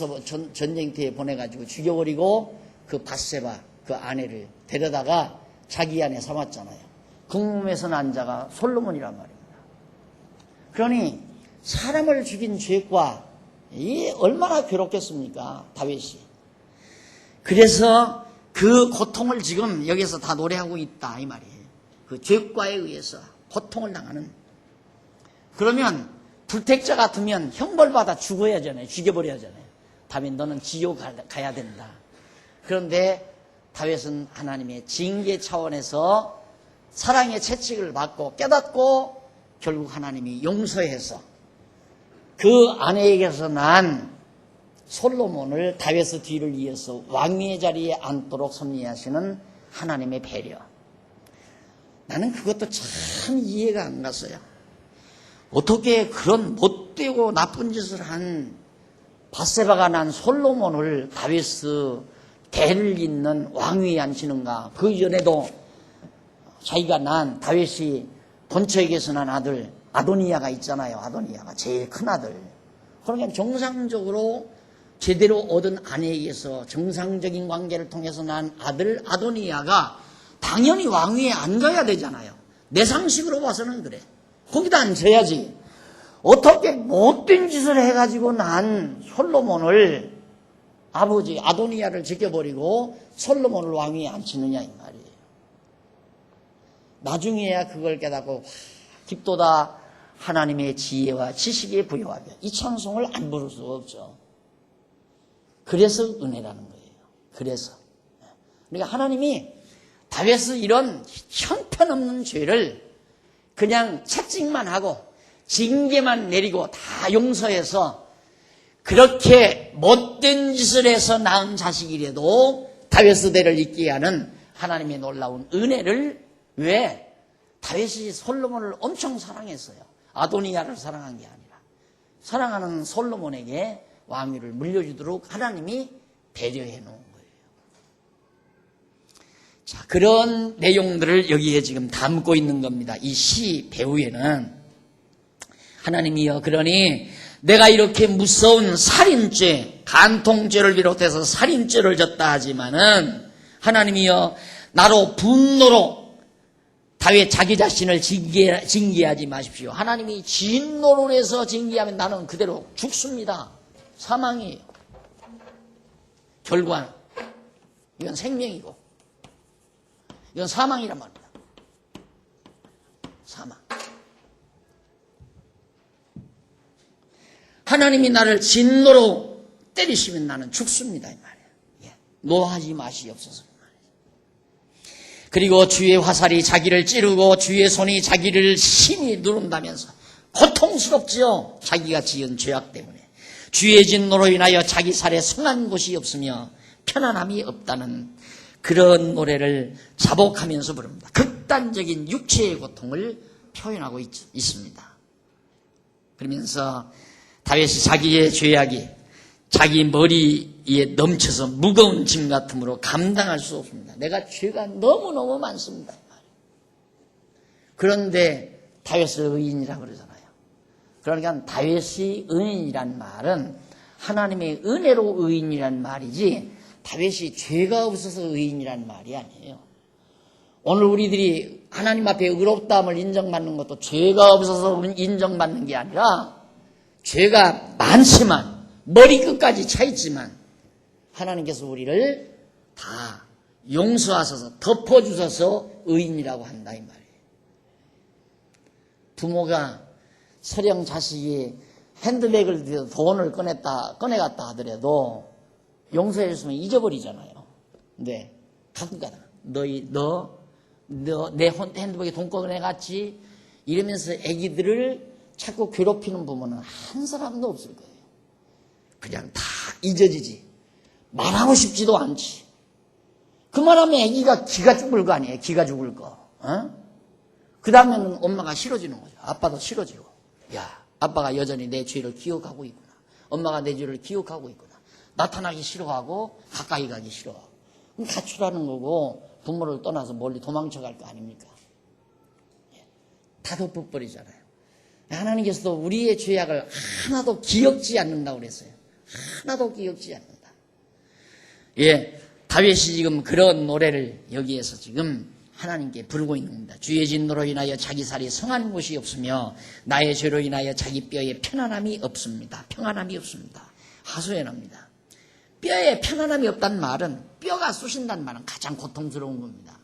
S1: 보내가지고 죽여버리고 그 밧세바 그 아내를 데려다가 자기 아내 삼았잖아요. 궁금해서 난 자가 솔로몬이란 말입니다. 그러니 사람을 죽인 죄과 이 얼마나 괴롭겠습니까? 다윗이. 그래서 그 고통을 지금 여기서 다 노래하고 있다 이 말이에요. 그 죄과에 의해서 고통을 당하는. 그러면 불택자 같으면 형벌받아 죽어야 하잖아요. 죽여버려야 하잖아요. 다윗 너는 지옥 가야 된다. 그런데 다윗은 하나님의 징계 차원에서 사랑의 채찍을 받고 깨닫고 결국 하나님이 용서해서 그 아내에게서 난 솔로몬을 다윗의 뒤를 이어서 왕위의 자리에 앉도록 섭리하시는 하나님의 배려. 나는 그것도 참 이해가 안 갔어요. 어떻게 그런 못되고 나쁜 짓을 한 밧세바가 난 솔로몬을 다윗의 대를 잇는 왕위에 앉히는가? 그 이전에도 자기가 난 다윗이 본처에게서 난 아들 아도니아가 있잖아요. 아도니아가 제일 큰 아들. 그러니까 정상적으로 제대로 얻은 아내에게서 정상적인 관계를 통해서 난 아들 아도니아가 당연히 왕위에 앉아야 되잖아요. 내 상식으로 봐서는 그래. 거기다 앉아야지. 어떻게 못된 짓을 해가지고 난 솔로몬을 아버지 아도니아를 지켜버리고 솔로몬을 왕위에 앉히느냐 이 말이에요. 나중에야 그걸 깨닫고 깊도다 하나님의 지혜와 지식에 부여하며 이 찬송을 안 부를 수가 없죠. 그래서 은혜라는 거예요. 그래서 그러니까 하나님이 다윗의 이런 형편없는 죄를 그냥 채찍만 하고 징계만 내리고 다 용서해서 그렇게 못된 짓을 해서 낳은 자식이라도 다윗의 대를 잇게 하는 하나님의 놀라운 은혜를 왜 다윗이 솔로몬을 엄청 사랑했어요. 아도니아를 사랑한 게 아니라 사랑하는 솔로몬에게 왕위를 물려주도록 하나님이 배려해 놓은 거예요. 자, 그런 내용들을 여기에 지금 담고 있는 겁니다. 이 시 배후에는 하나님이여 그러니 내가 이렇게 무서운 살인죄, 간통죄를 비롯해서 살인죄를 졌다 하지만은 하나님이여 나로 분노로 다윗 자기 자신을 징계하지 마십시오. 하나님이 진노로 해서 징계하면 나는 그대로 죽습니다. 사망이에요. 결과는 이건 생명이고 이건 사망이란 말입니다. 사망. 하나님이 나를 진노로 때리시면 나는 죽습니다 이 말이에요. 예. 노하지 마시옵소서. 그리고 주의 화살이 자기를 찌르고 주의 손이 자기를 심히 누른다면서 고통스럽지요. 자기가 지은 죄악 때문에. 주의 진노로 인하여 자기 살에 성한 곳이 없으며 편안함이 없다는 그런 노래를 자복하면서 부릅니다. 극단적인 육체의 고통을 표현하고 있습니다. 그러면서 다윗이 자기의 죄악이 자기 머리에 넘쳐서 무거운 짐 같으므로 감당할 수 없습니다. 내가 죄가 너무너무 많습니다. 그런데 다윗을 의인이라고 그러잖아요. 그러니까 다윗이 의인이란 말은 하나님의 은혜로 의인이란 말이지 다윗이 죄가 없어서 의인이란 말이 아니에요. 오늘 우리들이 하나님 앞에 의롭다함을 인정받는 것도 죄가 없어서 인정받는 게 아니라 죄가 많지만 머리끝까지 차 있지만 하나님께서 우리를 다 용서하셔서 덮어주셔서 의인이라고 한다 이 말이에요. 부모가 설령 자식이 핸드백을 들여서 돈을 꺼내갔다 하더라도 용서해줬으면 잊어버리잖아요. 근데 가끔가다 너 내 핸드백에 돈 꺼내갔지 이러면서 애기들을 자꾸 괴롭히는 부모는 한 사람도 없을 거예요. 그냥 다 잊어지지. 말하고 싶지도 않지. 그 말하면 애기가 기가 죽을 거 아니에요. 기가 죽을 거. 그 다음에는 엄마가 싫어지는 거죠. 아빠도 싫어지고. 야, 아빠가 여전히 내 죄를 기억하고 있구나. 엄마가 내 죄를 기억하고 있구나. 나타나기 싫어하고 가까이 가기 싫어하고. 그럼 가출하는 거고 부모를 떠나서 멀리 도망쳐갈 거 아닙니까? 다 덮어버리잖아요. 하나님께서도 우리의 죄악을 하나도 기억지 않는다고 그랬어요. 하나도 기억지 않는다. 예, 다윗이 지금 그런 노래를 여기에서 지금 하나님께 부르고 있는 겁니다. 주의 진노로 인하여 자기 살이 성한 곳이 없으며 나의 죄로 인하여 자기 뼈에 편안함이 없습니다. 평안함이 없습니다. 하소연합니다. 뼈에 편안함이 없다는 말은 뼈가 쑤신다는 말은 가장 고통스러운 겁니다.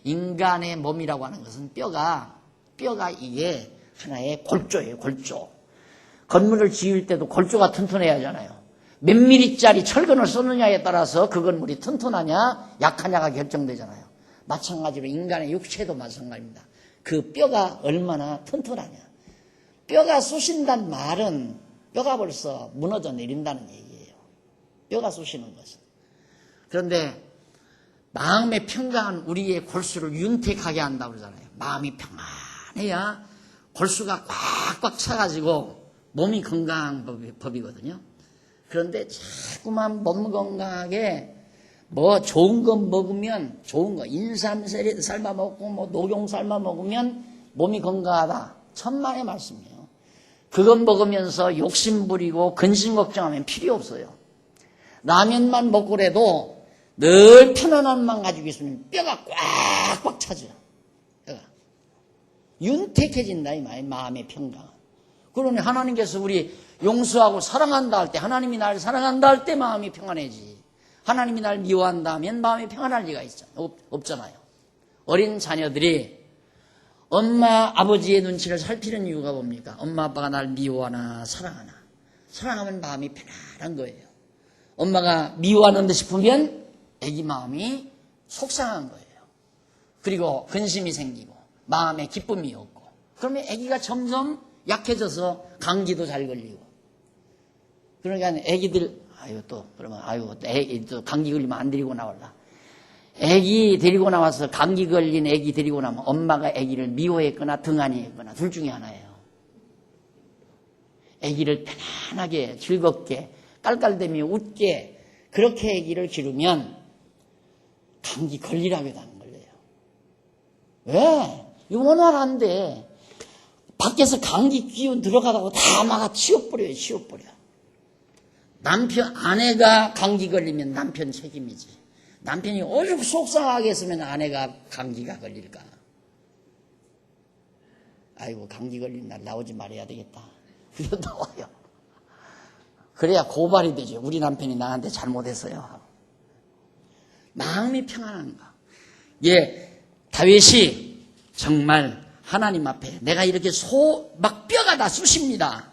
S1: 인간의 몸이라고 하는 것은 뼈가 이게 하나의 골조예요. 골조. 건물을 지을 때도 골조가 튼튼해야 하잖아요. 몇 미리짜리 철근을 쏘느냐에 따라서 그 건물이 튼튼하냐 약하냐가 결정되잖아요. 마찬가지로 인간의 육체도 마찬가지입니다. 그 뼈가 얼마나 튼튼하냐. 뼈가 쑤신다는 말은 뼈가 벌써 무너져 내린다는 얘기예요. 뼈가 쑤시는 것은. 그런데 마음의 평강은 우리의 골수를 윤택하게 한다고 그러잖아요. 마음이 평안해야 골수가 꽉꽉 차가지고 몸이 건강한 법이거든요. 그런데 자꾸만 몸 건강하게 뭐 좋은 거 먹으면 좋은 거 인삼 삶아 먹고 뭐 녹용 삶아 먹으면 몸이 건강하다. 천만의 말씀이에요. 그것 먹으면서 욕심 부리고 근심 걱정하면 필요 없어요. 라면만 먹고라도 늘 편안함만 가지고 있으면 뼈가 꽉꽉 차죠. 뼈가. 윤택해진다 이 말이에요. 마음의 평강. 그러니 하나님께서 우리 용서하고 사랑한다 할 때, 하나님이 나를 사랑한다 할 때 마음이 평안해지. 하나님이 나를 미워한다 하면 마음이 평안할 리가 없잖아요. 어린 자녀들이 엄마 아버지의 눈치를 살피는 이유가 뭡니까? 엄마 아빠가 나를 미워하나 사랑하나. 사랑하면 마음이 편안한 거예요. 엄마가 미워하는 듯 싶으면 애기 마음이 속상한 거예요. 그리고 근심이 생기고 마음에 기쁨이 없고, 그러면 애기가 점점 약해져서 감기도 잘 걸리고. 그러니까 애기들 그러면 애기 또 감기 걸리면 안 데리고 나올라. 애기 데리고 나와서 감기 걸린 애기 데리고 나면 엄마가 애기를 미워했거나 등한히 했거나 둘 중에 하나예요. 애기를 편안하게 즐겁게 깔깔대며 웃게 그렇게 애기를 기르면 감기 걸리라고 해도 안 걸려요. 왜? 이거 원활한데 밖에서 감기 기운 들어가다고 다 막아 치워버려요. 아내가 감기 걸리면 남편 책임이지. 남편이 얼마나 속상하게 했으면 아내가 감기가 걸릴까. 아이고 감기 걸린 날 나오지 말아야 되겠다. 그래도 나와요. 그래야 고발이 되죠. 우리 남편이 나한테 잘못했어요. 마음이 평안한가. 예, 다윗이 정말 하나님 앞에 내가 이렇게 막 뼈가 다 쑤십니다.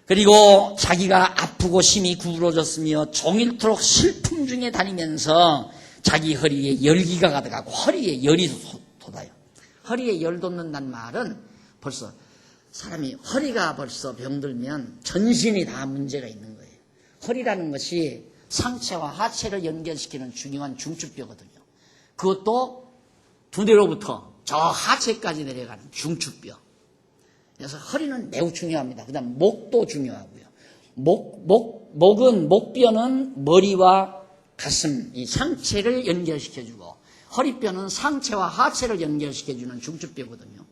S1: 그리고 자기가 아프고 심히 구부러졌으며 종일토록 슬픔 중에 다니면서 자기 허리에 열기가 가득하고 허리에 열이 돋아요. 허리에 열 돋는다는 말은 벌써 사람이 허리가 벌써 병들면 전신이 다 문제가 있는 거예요. 허리라는 것이 상체와 하체를 연결시키는 중요한 중추뼈거든요. 그것도 두뇌로부터 저 하체까지 내려가는 중추뼈. 그래서 허리는 매우 중요합니다. 그 다음 목도 중요하고요. 목뼈는 머리와 가슴, 이 상체를 연결시켜주고, 허리뼈는 상체와 하체를 연결시켜주는 중추뼈거든요.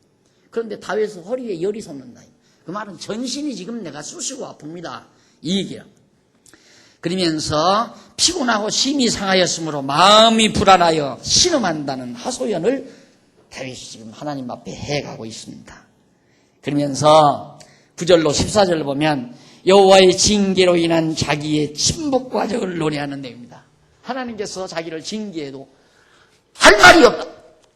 S1: 그런데 다윗은 허리에 열이 솟는다. 그 말은 전신이 지금 내가 쑤시고 아픕니다. 이 얘기야. 그러면서 피곤하고 심히 상하였으므로 마음이 불안하여 신음한다는 하소연을 다윗이 지금 하나님 앞에 해가고 있습니다. 그러면서 9절로 14절을 보면 여호와의 징계로 인한 자기의 침묵 과정을 논의하는 내용입니다. 하나님께서 자기를 징계해도 할 말이 없다.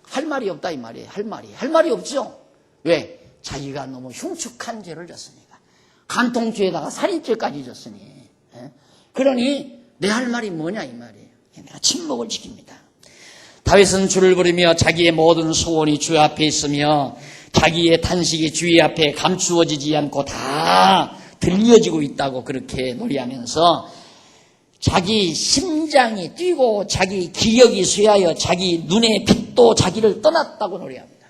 S1: 할 말이 없다 이 말이에요. 할 말이 없죠. 왜? 자기가 너무 흉측한 죄를 졌으니까. 간통죄에다가 살인죄까지 졌으니. 그러니 내 할 말이 뭐냐 이 말이에요. 내가 침묵을 지킵니다. 다윗은 주를 부르며 자기의 모든 소원이 주 앞에 있으며 자기의 탄식이 주의 앞에 감추어지지 않고 다 들려지고 있다고 그렇게 놀이하면서 자기 심장이 뛰고 자기 기력이 쇠하여 자기 눈의 빛도 자기를 떠났다고 놀이합니다.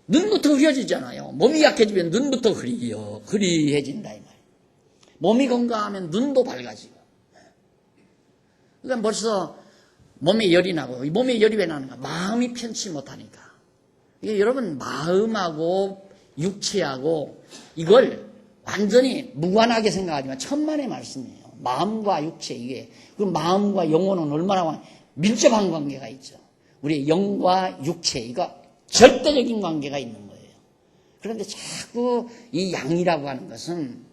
S1: 눈부터 흐려지잖아요. 몸이 약해지면 눈부터 흐리해진다 이 말이에요. 몸이 건강하면 눈도 밝아지고. 그러니까 벌써 몸에 열이 나고, 이 몸에 열이 왜 나는가? 마음이 편치 못하니까. 이게 여러분 마음하고 육체하고 이걸 완전히 무관하게 생각하지만 천만의 말씀이에요. 마음과 육체 이게 그 마음과 영혼은 얼마나 밀접한 관계가 있죠. 우리 영과 육체 이거 절대적인 관계가 있는 거예요. 그런데 자꾸 이 양이라고 하는 것은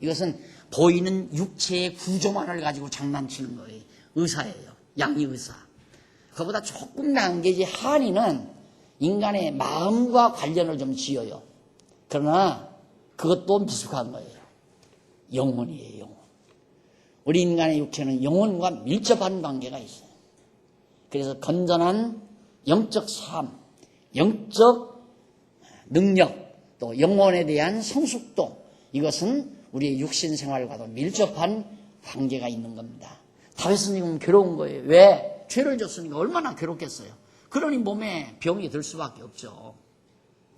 S1: 이것은 보이는 육체의 구조만을 가지고 장난치는 거예요. 의사예요. 양이 의사. 그보다 조금 나은 게 이제 한의는 인간의 마음과 관련을 좀 지어요. 그러나 그것도 미숙한 거예요. 영혼이에요, 영혼. 우리 인간의 육체는 영혼과 밀접한 관계가 있어요. 그래서 건전한 영적 삶, 영적 능력, 또 영혼에 대한 성숙도, 이것은 우리의 육신 생활과도 밀접한 관계가 있는 겁니다. 다윗은 지금 괴로운 거예요. 왜? 죄를 졌으니까 얼마나 괴롭겠어요. 그러니 몸에 병이 들 수밖에 없죠.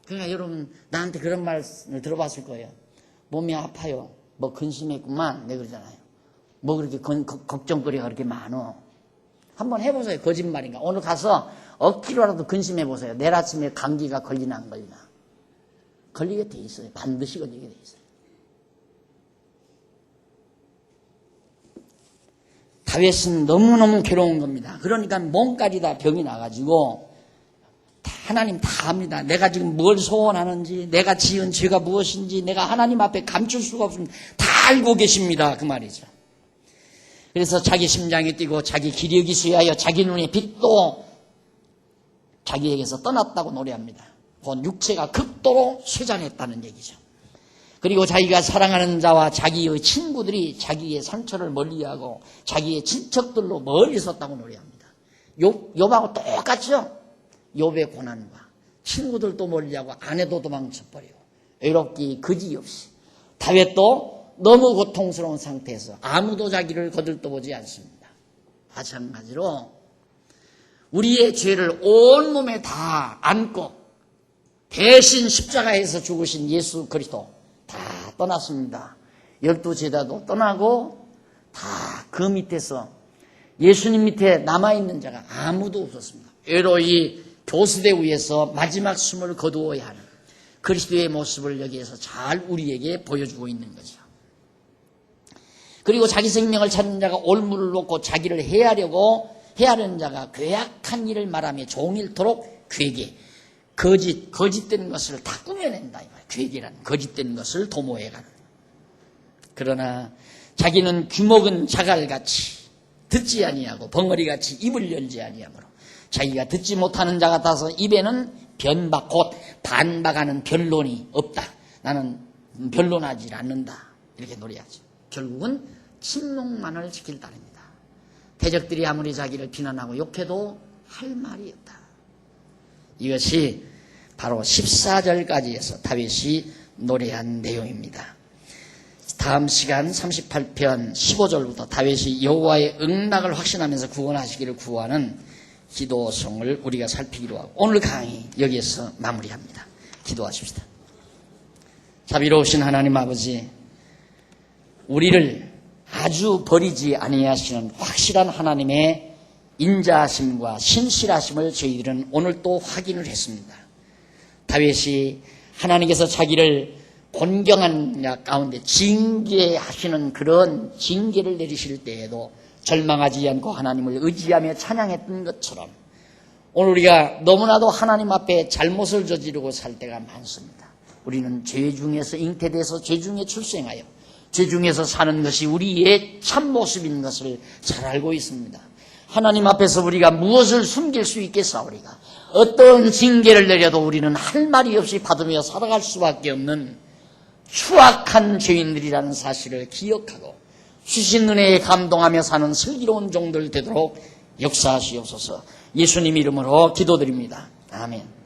S1: 그러니까 여러분 나한테 그런 말을 들어봤을 거예요. 몸이 아파요. 뭐 근심했구만. 내 그러잖아요. 뭐 그렇게 걱정거리가 그렇게 많어. 한번 해보세요. 거짓말인가. 오늘 가서 억지로라도 근심해보세요. 내일 아침에 감기가 걸리나 안 걸리나. 걸리게 돼 있어요. 반드시 걸리게 돼 있어요. 다윗은 너무너무 괴로운 겁니다. 그러니까 몸까지 다 병이 나가지고 하나님 다 압니다. 내가 지금 뭘 소원하는지, 내가 지은 죄가 무엇인지, 내가 하나님 앞에 감출 수가 없습니다. 다 알고 계십니다. 그 말이죠. 그래서 자기 심장이 뛰고 자기 기력이 쇠하여 자기 눈의 빛도 자기에게서 떠났다고 노래합니다. 곧 육체가 극도로 쇠잔했다는 얘기죠. 그리고 자기가 사랑하는 자와 자기의 친구들이 자기의 상처를 멀리하고 자기의 친척들로 멀리 섰다고 노래합니다. 욥하고 똑같죠? 욥의 고난과 친구들도 멀리하고 아내도 도망쳐버리고 외롭기 그지없이 다윗도 너무 고통스러운 상태에서 아무도 자기를 거들떠보지 않습니다. 마찬가지로 우리의 죄를 온몸에 다 안고 대신 십자가에서 죽으신 예수 그리스도 다 떠났습니다. 12제자도 떠나고 다 그 밑에서 예수님 밑에 남아있는 자가 아무도 없었습니다. 외로이 교수대 위에서 마지막 숨을 거두어야 하는 그리스도의 모습을 여기에서 잘 우리에게 보여주고 있는 거죠. 그리고 자기 생명을 찾는 자가 올무를 놓고 자기를 해하려는 자가 괴악한 일을 말하며 종일토록 괴계, 거짓된 것을 다 꾸며낸다. 괴계란 거짓된 것을 도모해가는. 그러나 자기는 귀먹은 자갈같이 듣지 아니하고 벙어리같이 입을 열지 아니하므로 자기가 듣지 못하는 자 같아서 입에는 변박 곧 반박하는 변론이 없다. 나는 변론하지 않는다. 이렇게 노래하죠. 결국은 침묵만을 지킬 따릅니다. 대적들이 아무리 자기를 비난하고 욕해도 할 말이 없다. 이것이 바로 14절까지에서 다윗이 노래한 내용입니다. 다음 시간 38편 15절부터 다윗이 여호와의 응답을 확신하면서 구원하시기를 구하는 기도송을 우리가 살피기로 하고 오늘 강의 여기에서 마무리합니다. 기도하십시다. 자비로우신 하나님 아버지, 우리를 아주 버리지 아니하시는 확실한 하나님의 인자하심과 신실하심을 저희들은 오늘 또 확인을 했습니다. 다윗이 하나님께서 자기를 곤경한 가운데 징계하시는 그런 징계를 내리실 때에도 절망하지 않고 하나님을 의지하며 찬양했던 것처럼 오늘 우리가 너무나도 하나님 앞에 잘못을 저지르고 살 때가 많습니다. 우리는 죄 중에서 잉태돼서 죄 중에 출생하여 죄 중에서 사는 것이 우리의 참모습인 것을 잘 알고 있습니다. 하나님 앞에서 우리가 무엇을 숨길 수 있겠사오리까? 어떤 징계를 내려도 우리는 할 말이 없이 받으며 살아갈 수밖에 없는 추악한 죄인들이라는 사실을 기억하고 주신 은혜에 감동하며 사는 슬기로운 종들 되도록 역사하시옵소서. 예수님 이름으로 기도드립니다. 아멘.